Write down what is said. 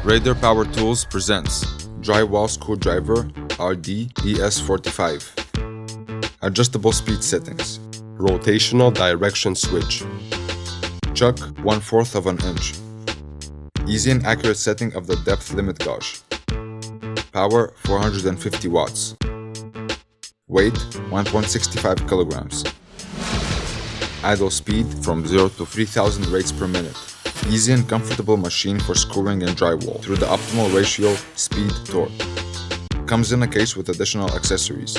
Raider Power Tools presents Drywall Screwdriver RD ES45. Adjustable speed settings. Rotational direction switch. Chuck 1/4 of an inch. Easy and accurate setting of the depth limit gauge. Power 450 watts. Weight 1.65 kilograms. Idle speed from 0 to 3000 rates per minute. Easy and comfortable machine for screwing in drywall through the optimal ratio speed-torque. Comes in a case with additional accessories.